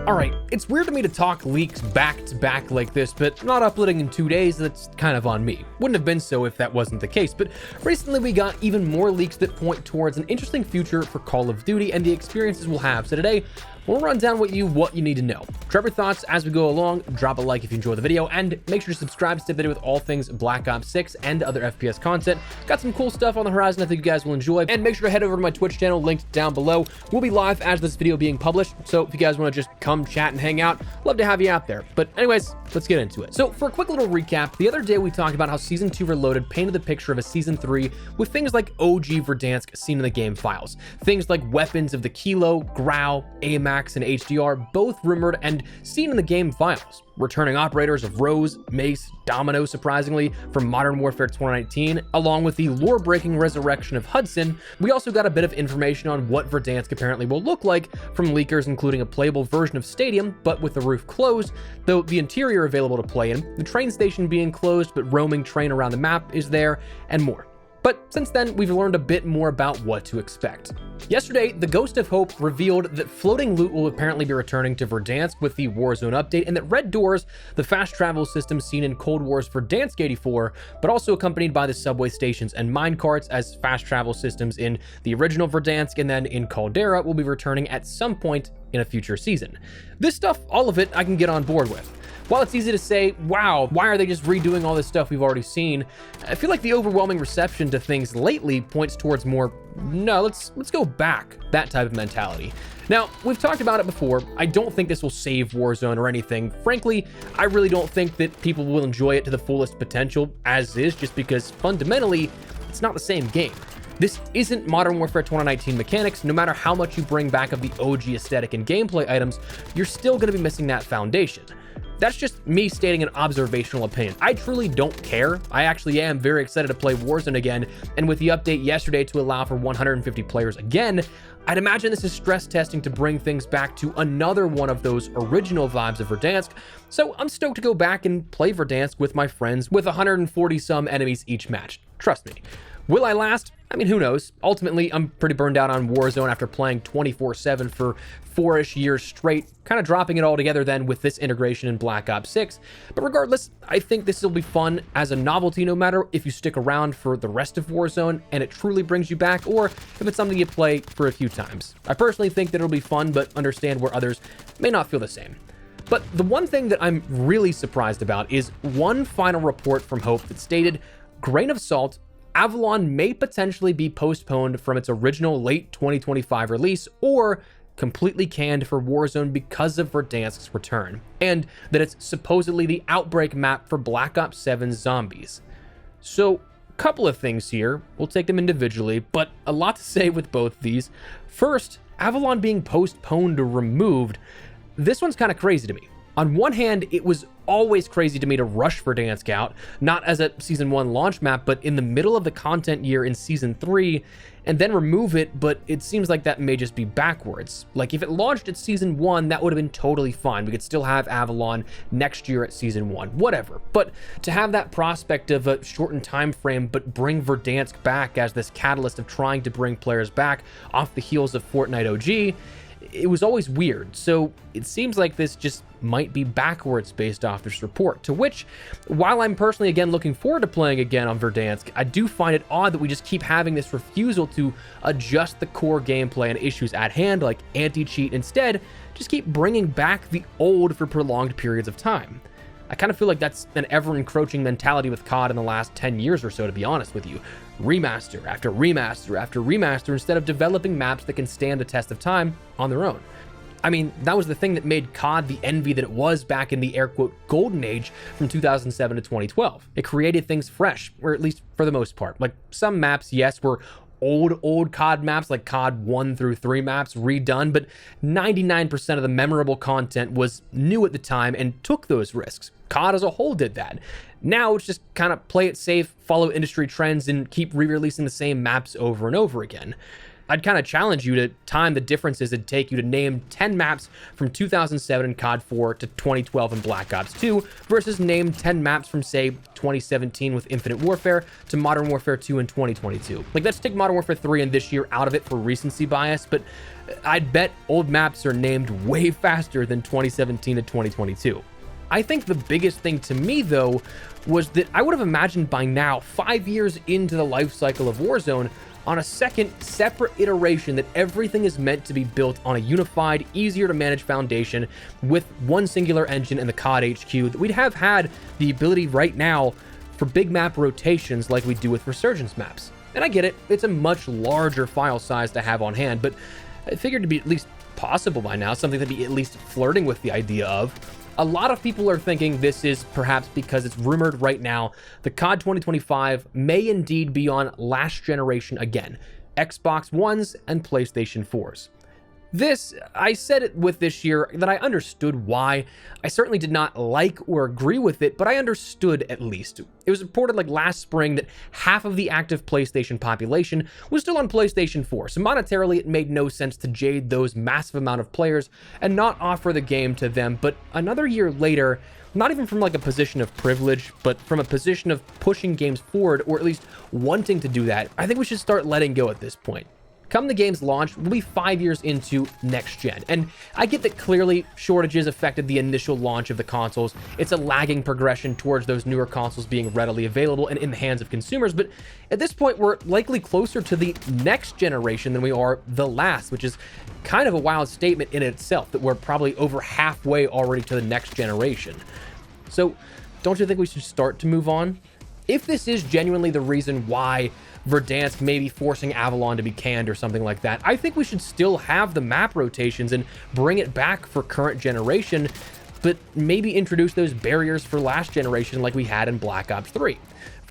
Alright, it's weird to me to talk leaks back to back like this, but not uploading in 2 days, that's kind of on me. Wouldn't have been so if that wasn't the case, but recently we got even more leaks that point towards an interesting future for Call of Duty and the experiences we'll have. So today, we'll run down what you need to know. Drop your thoughts as we go along, drop a like if you enjoy the video, and make sure to subscribe to the video with all things Black Ops 6 and other FPS content. Got some cool stuff on the horizon I think you guys will enjoy, and make sure to head over to my Twitch channel linked down below. We'll be live as this video being published, so if you guys want to just come chat and hang out, love to have you out there. But anyways, let's get into it. So for a quick little recap, the other day we talked about how Season 2 Reloaded painted the picture of a Season 3 with things like OG Verdansk seen in the game files. Things like weapons of the Kilo, Grau, AMAX, and HDR both rumored and seen in the game files. Returning operators of Rose, Mace, Domino, surprisingly, from Modern Warfare 2019, along with the lore-breaking resurrection of Hudson. We also got a bit of information on what Verdansk apparently will look like from leakers, including a playable version of Stadium, but with the roof closed, though the interior available to play in, the train station being closed, but roaming train around the map is there, and more. But since then, we've learned a bit more about what to expect. Yesterday, the Ghost of Hope revealed that floating loot will apparently be returning to Verdansk with the Warzone update, and that Red Doors, the fast travel system seen in Cold War's Verdansk 84, but also accompanied by the subway stations and minecarts as fast travel systems in the original Verdansk and then in Caldera, will be returning at some point in a future season. This stuff, all of it, I can get on board with. While it's easy to say, wow, why are they just redoing all this stuff we've already seen? I feel like the overwhelming reception to things lately points towards more, no, let's go back, that type of mentality. Now, we've talked about it before. I don't think this will save Warzone or anything. Frankly, I really don't think that people will enjoy it to the fullest potential as is, just because fundamentally, it's not the same game. This isn't Modern Warfare 2019 mechanics. No matter how much you bring back of the OG aesthetic and gameplay items, you're still going to be missing that foundation. That's just me stating an observational opinion. I truly don't care. I actually am very excited to play Warzone again, and with the update yesterday to allow for 150 players again, I'd imagine this is stress testing to bring things back to another one of those original vibes of Verdansk, so I'm stoked to go back and play Verdansk with my friends with 140 some enemies each match. Trust me. Will I last? I mean, who knows? Ultimately, I'm pretty burned out on Warzone after playing 24/7 for 4-ish years straight, kind of dropping it all together then with this integration in Black Ops 6. But regardless, I think this will be fun as a novelty no matter if you stick around for the rest of Warzone and it truly brings you back, or if it's something you play for a few times. I personally think that it'll be fun, but understand where others may not feel the same. But the one thing that I'm really surprised about is one final report from Hope that stated, grain of salt, Avalon may potentially be postponed from its original late 2025 release or completely canned for Warzone because of Verdansk's return, and that it's supposedly the Outbreak map for Black Ops 7 Zombies. So, couple of things here. We'll take them individually, but a lot to say with both these. First, Avalon being postponed or removed. This one's kind of crazy to me. On one hand, it was always crazy to me to rush Verdansk out, not as a Season 1 launch map, but in the middle of the content year in Season 3, and then remove it, but it seems like that may just be backwards. Like, if it launched at Season 1, that would have been totally fine. We could still have Avalon next year at Season 1, whatever. But to have that prospect of a shortened time frame, but bring Verdansk back as this catalyst of trying to bring players back off the heels of Fortnite OG, it was always weird. So it seems like this just might be backwards based off this report, to which, while I'm personally again looking forward to playing again on Verdansk, I do find it odd that we just keep having this refusal to adjust the core gameplay and issues at hand, like anti-cheat. Instead, just keep bringing back the old for prolonged periods of time. I kind of feel like that's an ever-encroaching mentality with COD in the last 10 years or so, to be honest with you. Remaster after remaster after remaster instead of developing maps that can stand the test of time on their own. I mean, that was the thing that made COD the envy that it was back in the air-quote golden age from 2007 to 2012. It created things fresh, or at least for the most part. Like, some maps, yes, were old COD maps, like COD 1 through 3 maps redone, but 99% of the memorable content was new at the time and took those risks. COD as a whole did that. Now it's just kind of play it safe, follow industry trends, and keep re-releasing the same maps over and over again. I'd kind of challenge you to time the differences it'd take you to name 10 maps from 2007 in COD 4 to 2012 in Black Ops 2 versus name 10 maps from, say, 2017 with Infinite Warfare to Modern Warfare 2 in 2022. Like, let's take Modern Warfare 3 and this year out of it for recency bias, but I'd bet old maps are named way faster than 2017 to 2022. I think the biggest thing to me, though, was that I would have imagined by now, 5 years into the life cycle of Warzone, on a second separate iteration, that everything is meant to be built on a unified, easier to manage foundation with one singular engine and the COD HQ, that we'd have had the ability right now for big map rotations like we do with Resurgence maps. And I get it, it's a much larger file size to have on hand, but I figured to be at least possible by now, something to be at least flirting with the idea of. A lot of people are thinking this is perhaps because it's rumored right now the COD 2025 may indeed be on last generation again, Xbox Ones and PlayStation 4s. This, I said it with this year that I understood why. I certainly did not like or agree with it, but I understood at least. It was reported like last spring that half of the active PlayStation population was still on PlayStation 4, so monetarily it made no sense to jade those massive amount of players and not offer the game to them. But another year later, not even from like a position of privilege, but from a position of pushing games forward, or at least wanting to do that, I think we should start letting go at this point. Come the game's launch, we'll be 5 years into next gen. And I get that clearly shortages affected the initial launch of the consoles. It's a lagging progression towards those newer consoles being readily available and in the hands of consumers. But at this point, we're likely closer to the next generation than we are the last, which is kind of a wild statement in itself, that we're probably over halfway already to the next generation. So don't you think we should start to move on? If this is genuinely the reason why Verdansk may be forcing Avalon to be canned or something like that, I think we should still have the map rotations and bring it back for current generation, but maybe introduce those barriers for last generation like we had in Black Ops 3.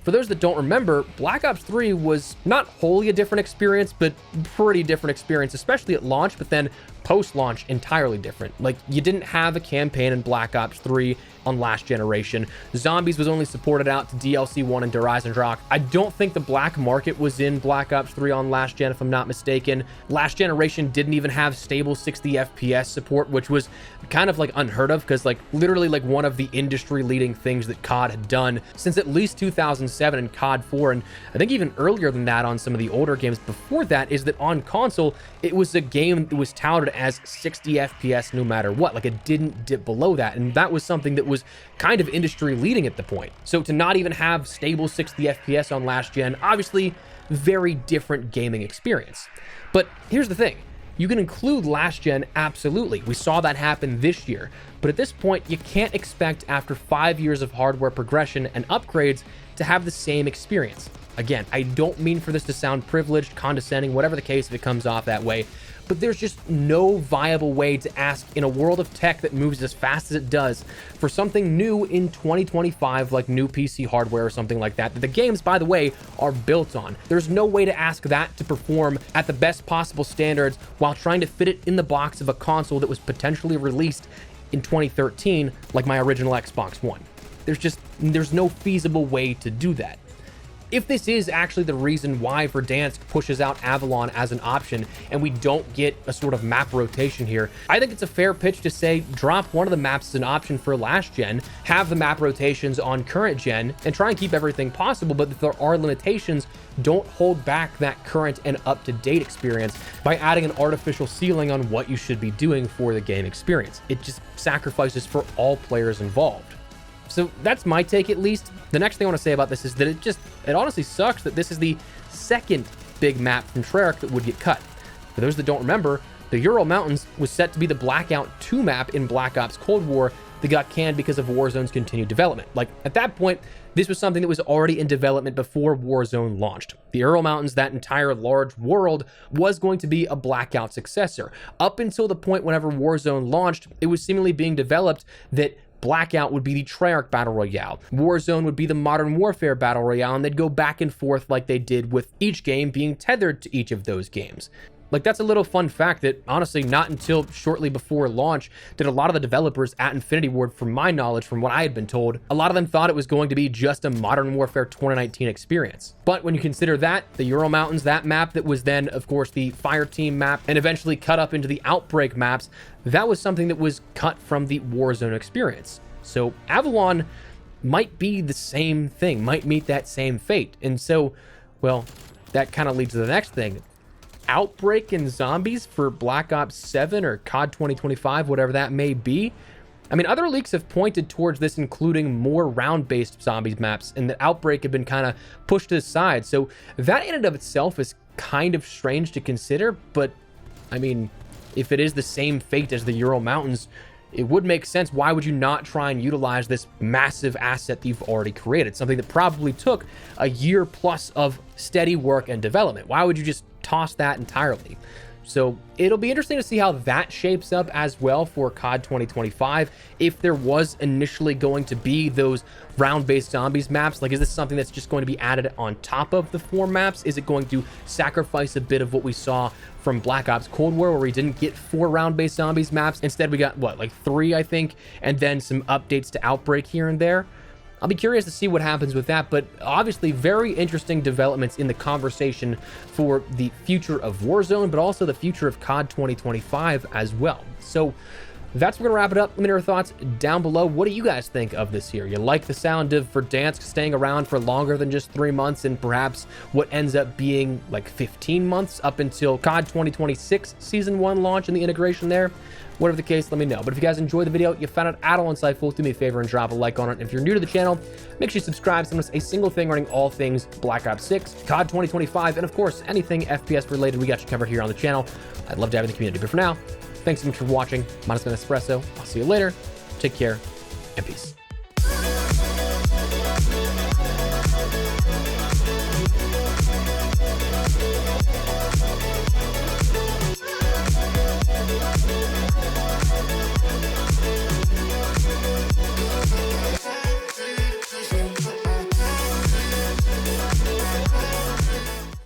For those that don't remember, Black Ops 3 was not wholly a different experience, but pretty different experience, especially at launch, but then post-launch entirely different. Like, you didn't have a campaign in Black Ops 3 on last generation. Zombies was only supported out to DLC 1 and Der Eisendrache. I don't think the black market was in Black Ops 3 on last gen, if I'm not mistaken. Last generation didn't even have stable 60 FPS support, which was kind of like unheard of, because like literally like one of the industry leading things that COD had done since at least 2007 in COD 4, and I think even earlier than that on some of the older games before that, is that on console it was a game that was touted as 60 FPS no matter what. Like, it didn't dip below that, and that was something that was kind of industry leading at the point. So to not even have stable 60 FPS on last gen, obviously very different gaming experience. But here's the thing, you can include last gen, absolutely. We saw that happen this year, but at this point you can't expect after 5 years of hardware progression and upgrades to have the same experience. Again, I don't mean for this to sound privileged, condescending, whatever the case, if it comes off that way, but there's just no viable way to ask, in a world of tech that moves as fast as it does, for something new in 2025, like new PC hardware or something like that, that the games, by the way, are built on. There's no way to ask that to perform at the best possible standards while trying to fit it in the box of a console that was potentially released in 2013, like my original Xbox One. There's no feasible way to do that. If this is actually the reason why Verdansk pushes out Avalon as an option and we don't get a sort of map rotation here, I think it's a fair pitch to say drop one of the maps as an option for last gen, have the map rotations on current gen, and try and keep everything possible, but if there are limitations, don't hold back that current and up-to-date experience by adding an artificial ceiling on what you should be doing for the game experience. It just sacrifices for all players involved. So that's my take, at least. The next thing I want to say about this is that it honestly sucks that this is the second big map from Treyarch that would get cut. For those that don't remember, the Ural Mountains was set to be the Blackout 2 map in Black Ops Cold War that got canned because of Warzone's continued development. Like, at that point, this was something that was already in development before Warzone launched. The Ural Mountains, that entire large world, was going to be a Blackout successor. Up until the point whenever Warzone launched, it was seemingly being developed that Blackout would be the Treyarch Battle Royale, Warzone would be the Modern Warfare Battle Royale, and they'd go back and forth like they did, with each game being tethered to each of those games. Like, that's a little fun fact that honestly, not until shortly before launch did a lot of the developers at Infinity Ward, from my knowledge, from what I had been told, a lot of them thought it was going to be just a Modern Warfare 2019 experience. But when you consider that, the Ural Mountains, that map that was then, of course, the Fireteam map, and eventually cut up into the Outbreak maps, that was something that was cut from the Warzone experience. So Avalon might be the same thing, might meet that same fate. And so, well, that kind of leads to the next thing. Outbreak and zombies for Black Ops 7 or COD 2025, whatever that may be. I mean, other leaks have pointed towards this, including more round-based zombies maps, and the Outbreak had been kind of pushed to the side. So that in and of itself is kind of strange to consider, but I mean, if it is the same fate as the Ural Mountains, it would make sense. Why would you not try and utilize this massive asset that you've already created? Something that probably took a year plus of steady work and development. Why would you just toss that entirely? So it'll be interesting to see how that shapes up as well for COD 2025. If there was initially going to be those round-based zombies maps, like, is this something that's just going to be added on top of the 4 maps? Is it going to sacrifice a bit of what we saw from Black Ops Cold War, where we didn't get 4 round-based zombies maps? Instead, we got, what, like 3, I think, and then some updates to Outbreak here and there. I'll be curious to see what happens with that, but obviously very interesting developments in the conversation for the future of Warzone, but also the future of COD 2025 as well. So that's where we're gonna wrap it up. Let me know your thoughts down below. What do you guys think of this year? You like the sound of Verdansk staying around for longer than just 3 months, and perhaps what ends up being like 15 months up until COD 2026 Season 1 launch and the integration there? Whatever the case, let me know. But if you guys enjoyed the video, you found it at all insightful, do me a favor and drop a like on it. And if you're new to the channel, make sure you subscribe so you don't miss a single thing regarding all things Black Ops 6, COD 2025, and of course, anything FPS related, we got you covered here on the channel. I'd love to have you in the community. But for now, thanks so much for watching. Mine's been Espresso. I'll see you later. Take care and peace.